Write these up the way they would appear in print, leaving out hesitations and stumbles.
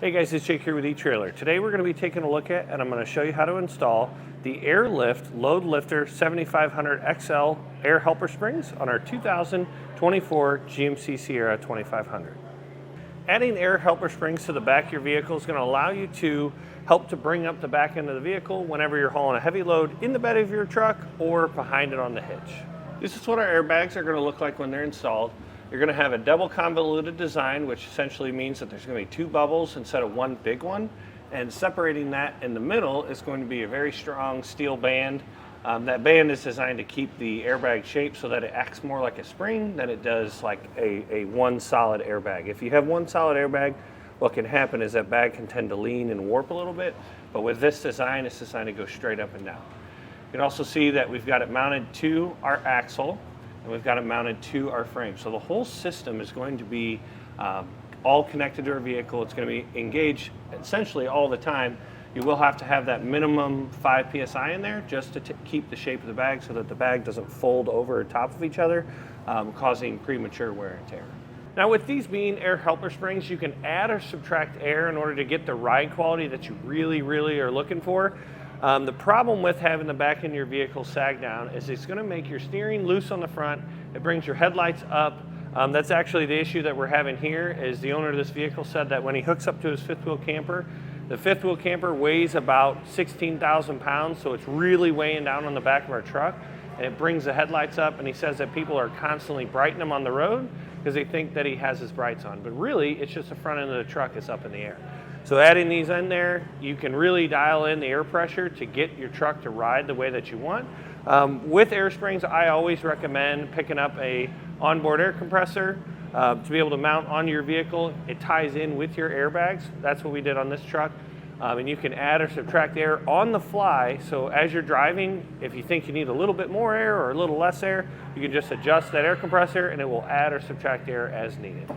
Hey guys, it's Jake here with eTrailer. Today we're going to be taking a look at, and I'm going to show you how to install the Airlift LoadLifter 7500 XL air helper springs on our 2024 GMC Sierra 2500. Adding air helper springs to the back of your vehicle is going to allow you to help to bring up the back end of the vehicle whenever you're hauling a heavy load in the bed of your truck or behind it on the hitch. This is what our airbags are going to look like when they're installed. You're going to have a double convoluted design, which essentially means that there's going to be two bubbles instead of one big one. And separating that in the middle is going to be a very strong steel band. That band is designed to keep the airbag shape so that it acts more like a spring than it does like a one solid airbag. If you have one solid airbag, what can happen is that bag can tend to lean and warp a little bit. But with this design, it's designed to go straight up and down. You can also see that we've got it mounted to our axle, and we've got it mounted to our frame. So the whole system is going to be all connected to our vehicle. It's going to be engaged essentially all the time. You will have to have that minimum 5 psi in there just to keep the shape of the bag so that the bag doesn't fold over or top of each other, causing premature wear and tear. Now with these being air helper springs, you can add or subtract air in order to get the ride quality that you really are looking for. The problem with having the back end of your vehicle sag down is it's going to make your steering loose on the front. It brings your headlights up. That's actually the issue that we're having here. Is the owner of this vehicle said that when he hooks up to his fifth wheel camper, the fifth wheel camper weighs about 16,000 pounds, so it's really weighing down on the back of our truck, and it brings the headlights up, and he says that people are constantly brightening them on the road because they think that he has his brights on, but really it's just the front end of the truck is up in the air. So adding these in there, you can really dial in the air pressure to get your truck to ride the way that you want. With air springs, I always recommend picking up a onboard air compressor to be able to mount on your vehicle. It ties in with your airbags. That's what we did on this truck. And you can add or subtract air on the fly. So as you're driving, if you think you need a little bit more air or a little less air, you can just adjust that air compressor and it will add or subtract air as needed.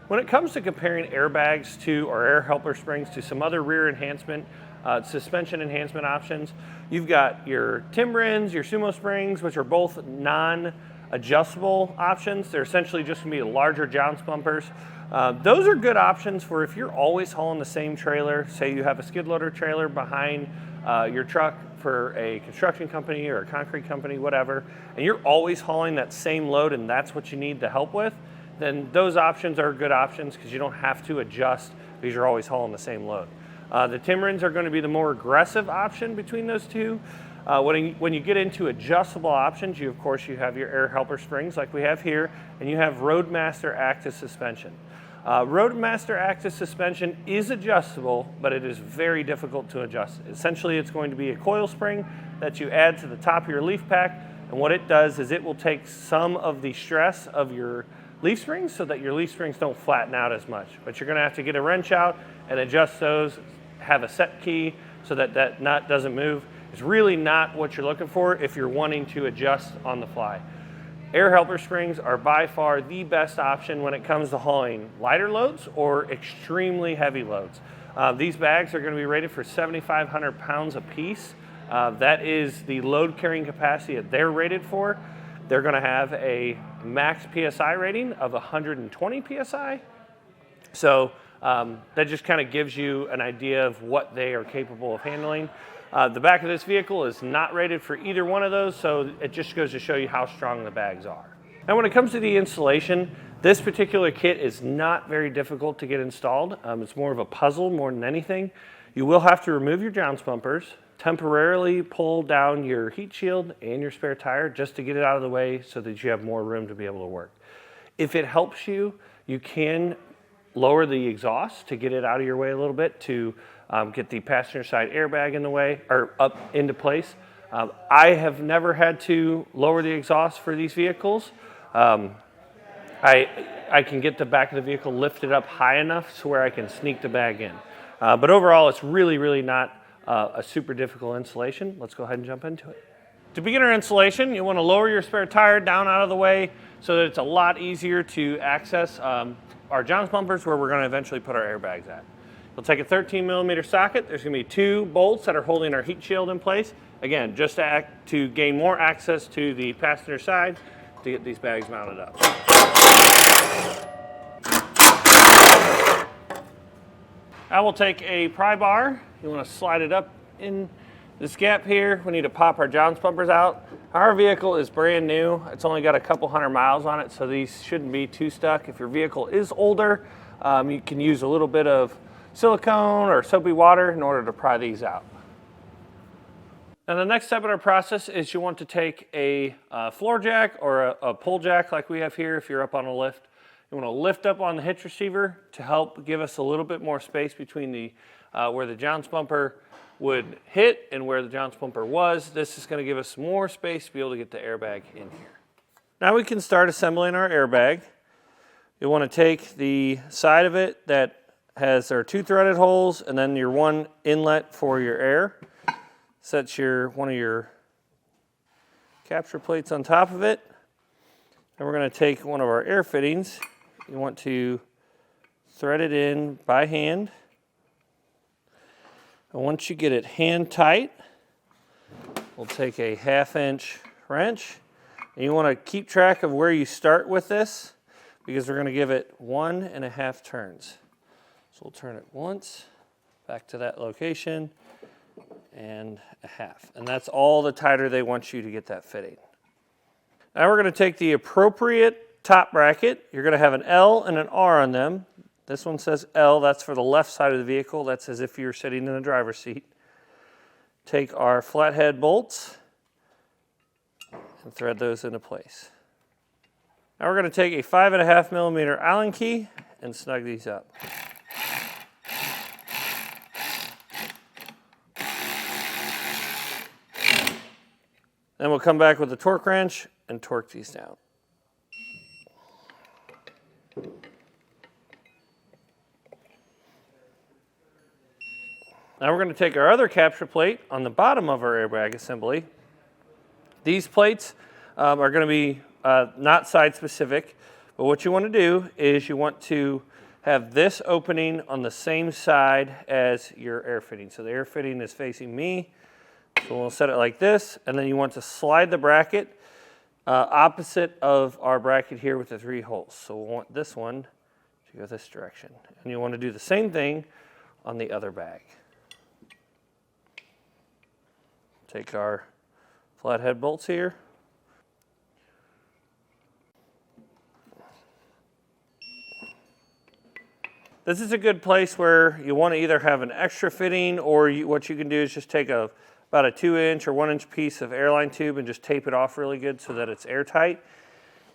When it comes to comparing airbags to or air helper springs to some other rear enhancement, suspension enhancement options, you've got your Timbrins, your Sumo springs, which are both non-adjustable options. They're essentially just going to be larger jounce bumpers. Those are good options for if you're always hauling the same trailer. Say you have a skid loader trailer behind your truck for a construction company or a concrete company, whatever, and you're always hauling that same load and that's what you need the help with, then those options are good options because you don't have to adjust because you're always hauling the same load. The Timbrins are going to be the more aggressive option between those two. When you get into adjustable options, of course you have your air helper springs like we have here, and you have Roadmaster active suspension. Roadmaster active suspension is adjustable, but it is very difficult to adjust. Essentially, it's going to be a coil spring that you add to the top of your leaf pack, and what it does is it will take some of the stress of your leaf springs so that your leaf springs don't flatten out as much. But you're going to have to get a wrench out and adjust those, have a set key so that that nut doesn't move. It's really not what you're looking for if you're wanting to adjust on the fly. Air helper springs are by far the best option when it comes to hauling lighter loads or extremely heavy loads. These bags are going to be rated for 7,500 pounds a piece. That is the load carrying capacity that they're rated for. They're going to have a max PSI rating of 120 PSI. So that just kind of gives you an idea of what they are capable of handling. The back of this vehicle is not rated for either one of those, so it just goes to show you how strong the bags are. Now when it comes to the installation, this particular kit is not very difficult to get installed. It's more of a puzzle more than anything. You will have to remove your jounce bumpers, temporarily pull down your heat shield and your spare tire just to get it out of the way so that you have more room to be able to work. If it helps you, you can lower the exhaust to get it out of your way a little bit to get the passenger side airbag in the way or up into place. I have never had to lower the exhaust for these vehicles. I can get the back of the vehicle lifted up high enough to where I can sneak the bag in. But overall, it's really not a super difficult installation. Let's go ahead and jump into it. To begin our installation, you want to lower your spare tire down out of the way so that it's a lot easier to access our jounce bumpers where we're going to eventually put our airbags at. You'll take a 13mm socket. There's going to be 2 bolts that are holding our heat shield in place. Again, just to gain more access to the passenger side to get these bags mounted up. I will take a pry bar. You want to slide it up in this gap here. We need to pop our jounce bumpers out. Our vehicle is brand new. It's only got a couple 100 miles on it, so these shouldn't be too stuck. If your vehicle is older, you can use a little bit of silicone or soapy water in order to pry these out. Now the next step in our process is you want to take a floor jack or a pull jack like we have here if you're up on a lift. You want to lift up on the hitch receiver to help give us a little bit more space between the where the jounce bumper would hit and where the jounce bumper was. This is going to give us more space to be able to get the airbag in here. Now we can start assembling our airbag. You want to take the side of it that has our 2 threaded holes and then your 1 inlet for your air. Set one of your capture plates on top of it. And we're going to take one of our air fittings. You want to thread it in by hand. And once you get it hand tight, we'll take a 1/2 inch wrench. And you want to keep track of where you start with this because we're going to give it 1.5 turns. So we'll turn it once, back to that location, and 1/2. And that's all the tighter they want you to get that fitting. Now we're going to take the appropriate top bracket. You're going to have an L and an R on them. This one says L, that's for the left side of the vehicle. That's as if you're sitting in the driver's seat. Take our flathead bolts and thread those into place. Now we're going to take a 5.5 millimeter Allen key and snug these up. Then we'll come back with a torque wrench and torque these down. Now we're going to take our other capture plate on the bottom of our airbag assembly. These plates are going to be not side specific, but what you want to do is you want to have this opening on the same side as your air fitting. So the air fitting is facing me. So we'll set it like this, and then you want to slide the bracket opposite of our bracket here with the 3 holes. So we'll want this one to go this direction. And you want to do the same thing on the other bag. Take our flathead bolts here. This is a good place where you want to either have an extra fitting or what you can do is just take about a 2-inch or 1-inch piece of airline tube and just tape it off really good so that it's airtight.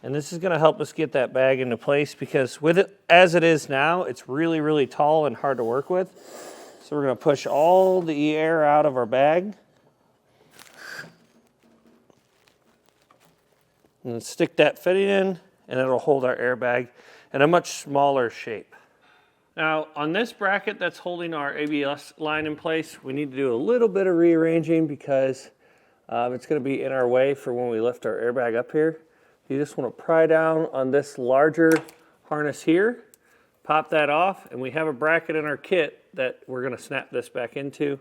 And this is going to help us get that bag into place because with it as it is now, it's really, really tall and hard to work with. So we're going to push all the air out of our bag. And stick that fitting in, and it'll hold our airbag in a much smaller shape. Now, on this bracket that's holding our ABS line in place, we need to do a little bit of rearranging because it's going to be in our way for when we lift our airbag up here. You just want to pry down on this larger harness here, pop that off, and we have a bracket in our kit that we're going to snap this back into,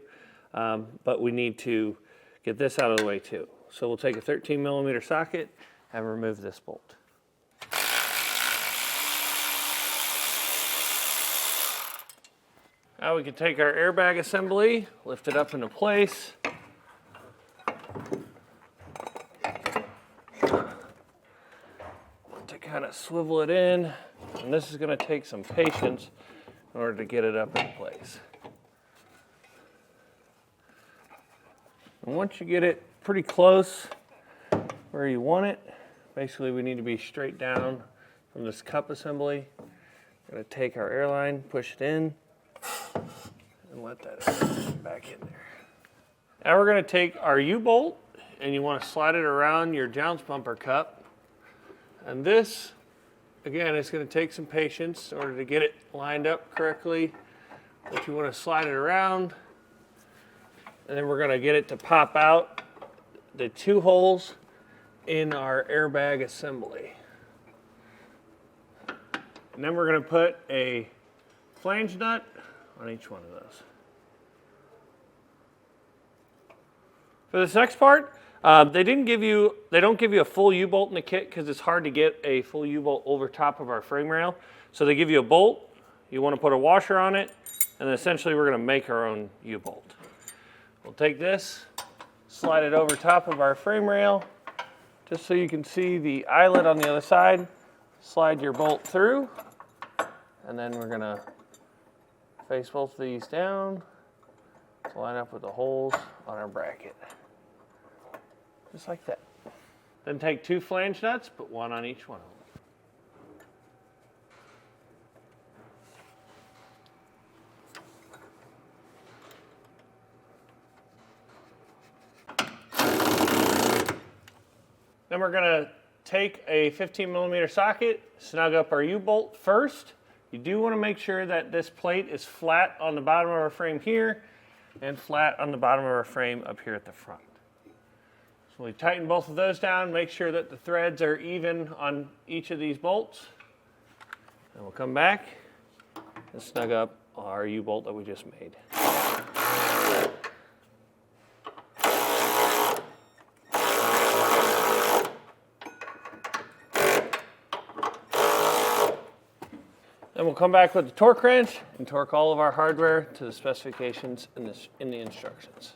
but we need to get this out of the way too. So we'll take a 13 millimeter socket and remove this bolt. Now we can take our airbag assembly, lift it up into place. To kind of swivel it in, and this is going to take some patience in order to get it up in place. And once you get it pretty close where you want it, basically we need to be straight down from this cup assembly. We're going to take our airline, push it in, and let that back in there. Now we're going to take our U-bolt, and you want to slide it around your jounce bumper cup. And this, again, is going to take some patience in order to get it lined up correctly. But you want to slide it around, and then we're going to get it to pop out the 2 holes in our airbag assembly. And then we're going to put a flange nut on each one of those. For this next part, they don't give you a full U-bolt in the kit because it's hard to get a full U-bolt over top of our frame rail. So they give you a bolt. You want to put a washer on it, And then essentially we're going to make our own U-bolt. We'll take this, slide it over top of our frame rail, just so you can see the eyelet on the other side. Slide your bolt through, and then we're going to face both of these down to line up with the holes on our bracket. Just like that. Then take 2 flange nuts, put 1 on each one of them. Then we're going to take a 15mm socket, snug up our U-bolt first. You do want to make sure that this plate is flat on the bottom of our frame here and flat on the bottom of our frame up here at the front. So we tighten both of those down, make sure that the threads are even on each of these bolts. And we'll come back and snug up our U-bolt that we just made. Then we'll come back with the torque wrench and torque all of our hardware to the specifications in the instructions.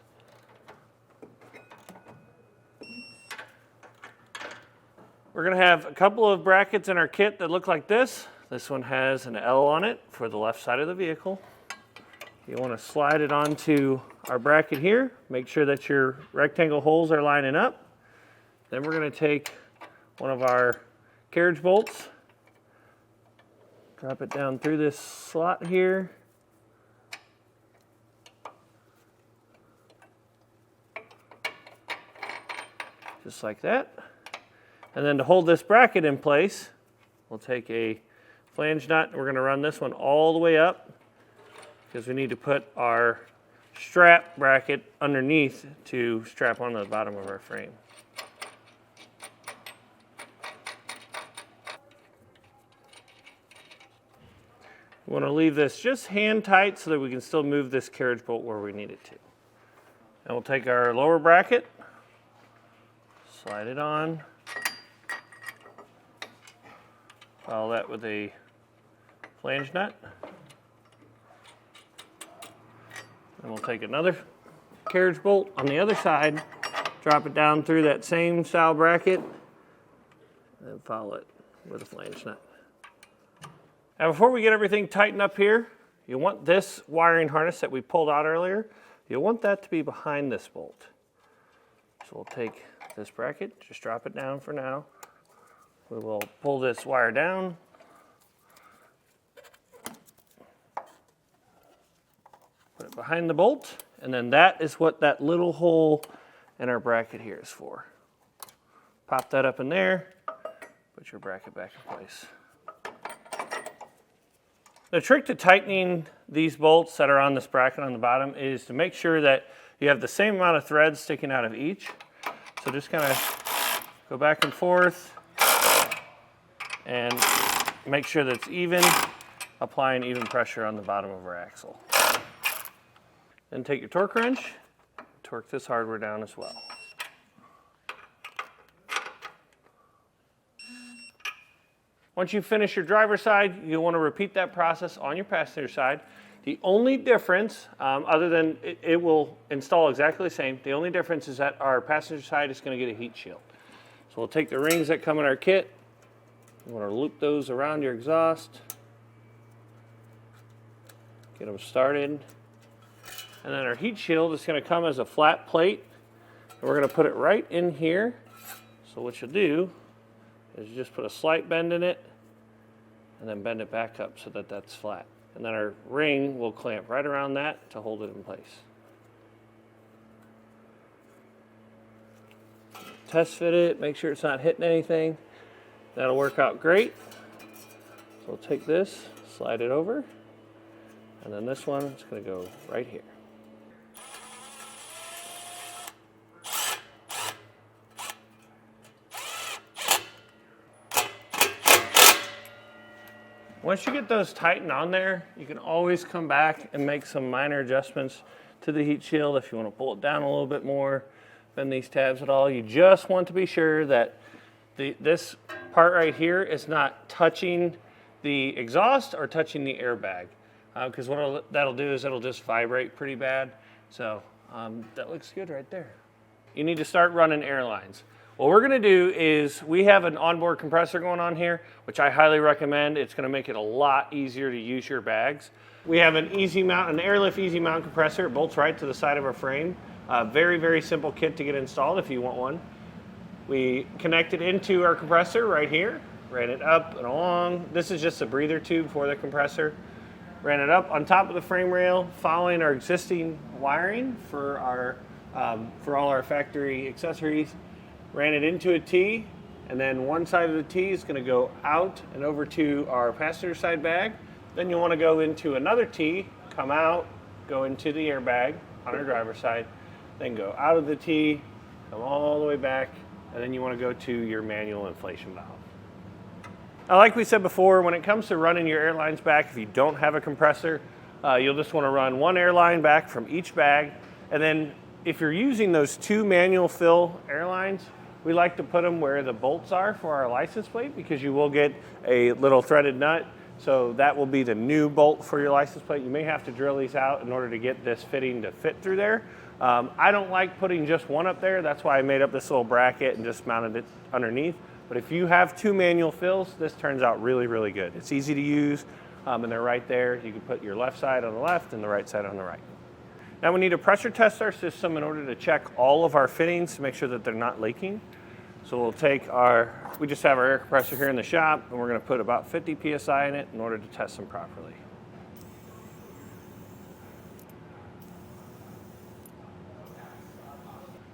We're going to have a couple of brackets in our kit that look like this. This one has an L on it for the left side of the vehicle. You want to slide it onto our bracket here. Make sure that your rectangle holes are lining up. Then we're going to take one of our carriage bolts, drop it down through this slot here. Just like that. And then to hold this bracket in place, we'll take a flange nut. We're going to run this one all the way up because we need to put our strap bracket underneath to strap onto the bottom of our frame. We want to leave this just hand tight so that we can still move this carriage bolt where we need it to. And we'll take our lower bracket, slide it on, follow that with a flange nut. And we'll take another carriage bolt on the other side, drop it down through that same style bracket, and then follow it with a flange nut. Now before we get everything tightened up here, you want this wiring harness that we pulled out earlier, you'll want that to be behind this bolt. So we'll take this bracket, just drop it down for now. We will pull this wire down. Put it behind the bolt, and then that is what that little hole in our bracket here is for. Pop that up in there, put your bracket back in place. The trick to tightening these bolts that are on this bracket on the bottom is to make sure that you have the same amount of threads sticking out of each. So just kind of go back and forth and make sure that it's even, applying even pressure on the bottom of our axle. Then take your torque wrench, torque this hardware down as well. Once you finish your driver's side, you'll want to repeat that process on your passenger side. The only difference, other than it will install exactly the same, the only difference is that our passenger side is going to get a heat shield. So we'll take the rings that come in our kit, you want to loop those around your exhaust, get them started, and then our heat shield is going to come as a flat plate, and we're going to put it right in here. So what you'll do is you just put a slight bend in it and then bend it back up so that that's flat. And then our ring will clamp right around that to hold it in place. Test fit it, make sure it's not hitting anything. That'll work out great. So we'll take this, slide it over, and then this one is going to go right here. Once you get those tightened on there, you can always come back and make some minor adjustments to the heat shield if you want to pull it down a little bit more, bend these tabs at all. You just want to be sure that this part right here is not touching the exhaust or touching the airbag. because what that'll do is it'll just vibrate pretty bad. So that looks good right there. You need to start running air lines. What we're going to do is we have an onboard compressor going on here, which I highly recommend. It's going to make it a lot easier to use your bags. We have an easy mount, an airlift easy mount compressor. It bolts right to the side of our frame. Very, very simple kit to get installed if you want one. We connect it into our compressor right here, ran it up and along. This is just a breather tube for the compressor. Ran it up on top of the frame rail, following our existing wiring for all our factory accessories. Ran it into a T, and then one side of the T is going to go out and over to our passenger side bag. Then you want to go into another T, come out, go into the airbag on our driver's side, then go out of the T, come all the way back, and then you want to go to your manual inflation valve. Now, like we said before, when it comes to running your airlines back, if you don't have a compressor, you'll just want to run one airline back from each bag, and then if you're using those two manual fill airlines, we like to put them where the bolts are for our license plate, because you will get a little threaded nut. So that will be the new bolt for your license plate. You may have to drill these out in order to get this fitting to fit through there. I don't like putting just one up there. That's why I made up this little bracket and just mounted it underneath. But if you have two manual fills, this turns out really, really good. It's easy to use, and they're right there. You can put your left side on the left and the right side on the right. Now we need to pressure test our system in order to check all of our fittings to make sure that they're not leaking. So we'll take we just have our air compressor here in the shop, and we're going to put about 50 PSI in it in order to test them properly.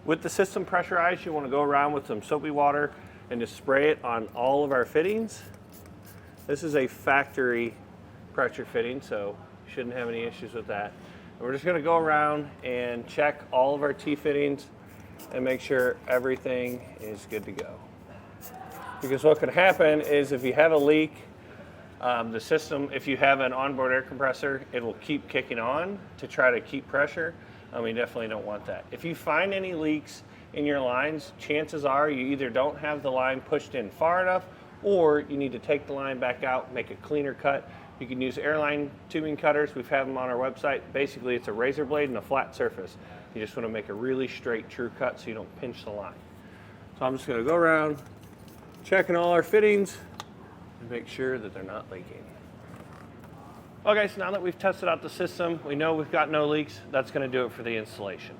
With the system pressurized, you want to go around with some soapy water and just spray it on all of our fittings. This is a factory pressure fitting, so you shouldn't have any issues with that. And we're just going to go around and check all of our T-fittings and make sure everything is good to go. Because what could happen is if you have a leak, the system, if you have an onboard air compressor, it will keep kicking on to try to keep pressure. We definitely don't want that. If you find any leaks in your lines, chances are you either don't have the line pushed in far enough, or you need to take the line back out, make a cleaner cut. You can use airline tubing cutters. We've had them on our website. Basically, it's a razor blade and a flat surface. You just want to make a really straight, true cut so you don't pinch the line. So I'm just going to go around, checking all our fittings, and make sure that they're not leaking. Okay, so now that we've tested out the system, we know we've got no leaks. That's going to do it for the installation.